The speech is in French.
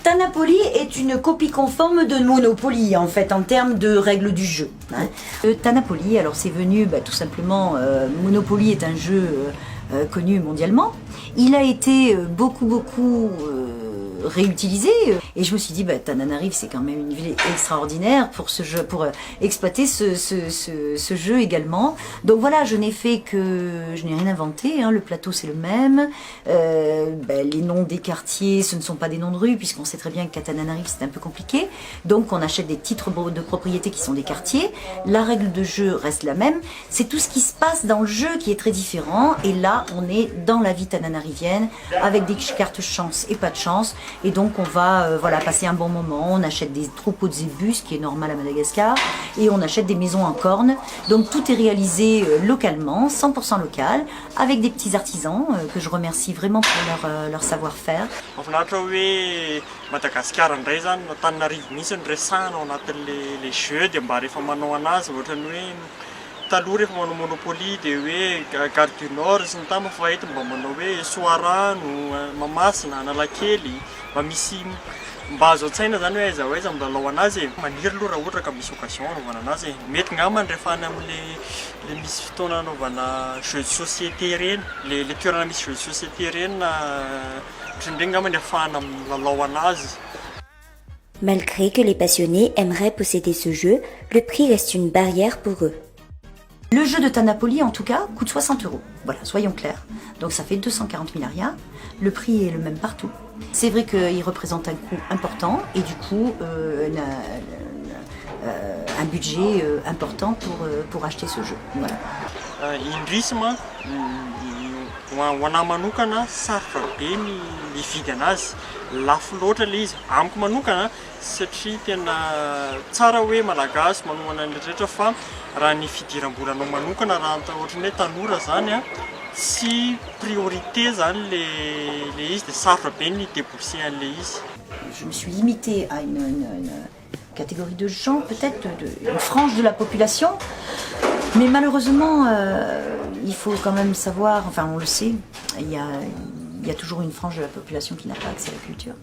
Tanapoli est une copie conforme de Monopoly en fait en termes de règles du jeu. Tanapoli, alors c'est venu tout simplement, Monopoly est un jeu connu mondialement. Il a été beaucoup réutilisé et je me suis dit Tananarive c'est quand même une ville extraordinaire pour ce jeu, pour exploiter ce jeu également. Donc voilà, je n'ai rien inventé, le plateau c'est le même, les noms des quartiers ce ne sont pas des noms de rues puisqu'on sait très bien qu'à Tananarive c'est un peu compliqué, donc on achète des titres de propriété qui sont des quartiers. La règle de jeu reste la même, c'est tout ce qui se passe dans le jeu qui est très différent, et là on est dans la vie tananarivienne avec des cartes chance et pas de chance. Et donc on va passer un bon moment, on achète des troupeaux de zébus, ce qui est normal à Madagascar, et on achète des maisons en corne. Donc tout est réalisé localement, 100% local, avec des petits artisans que je remercie vraiment pour leur savoir-faire. Madagascar ndray zany no Tananarive mihitsy ny resahana ao anatin'le jeu dia mba rehefa manao anazy ohatrany hoe taloha rehefa manao Monopoly dia hoe Gare du Nord sy ny tama fa eto mba manao hoe Soarano, Mahamasina, Analakely, mba misy mba azo an-tsaina zany hoe aiza ho aiza milalao anazy maniry aloha raha ohatra ka misy occasion anaovana anazy mety ngambany rehefa any amin'le misy fotoana anaovana jeu de société reny, le toerana misy jeu de société reny na ohatran'ireny ngambany ahafahana milalao anazy. Malgré que les passionnés aimeraient posséder ce jeu, le prix reste une barrière pour eux. Le jeu de Tanapoli, en tout cas, coûte 60 €. Voilà, soyons clairs. Donc ça fait 240 000 arias. Le prix est le même partout. C'est vrai qu'il représente un coût important et du coup un budget important pour acheter ce jeu. Voilà. Indrisy ho anahy manokana sarotra be ny hividy anazy, lafo loatra le izy amiko manokana satria tena tsara hoe malagasy manomana ny rehetra fa raha ny fidiram-bolanao manokana raha ohatra hoe tanora zany tsy priorité zany le izy dia sarotra be ny débourser an'le izy. Je me suis limitée à une catégorie de gens, peut-être une frange de la population. Mais malheureusement, il faut quand même savoir, enfin on le sait, il y a toujours une frange de la population qui n'a pas accès à la culture.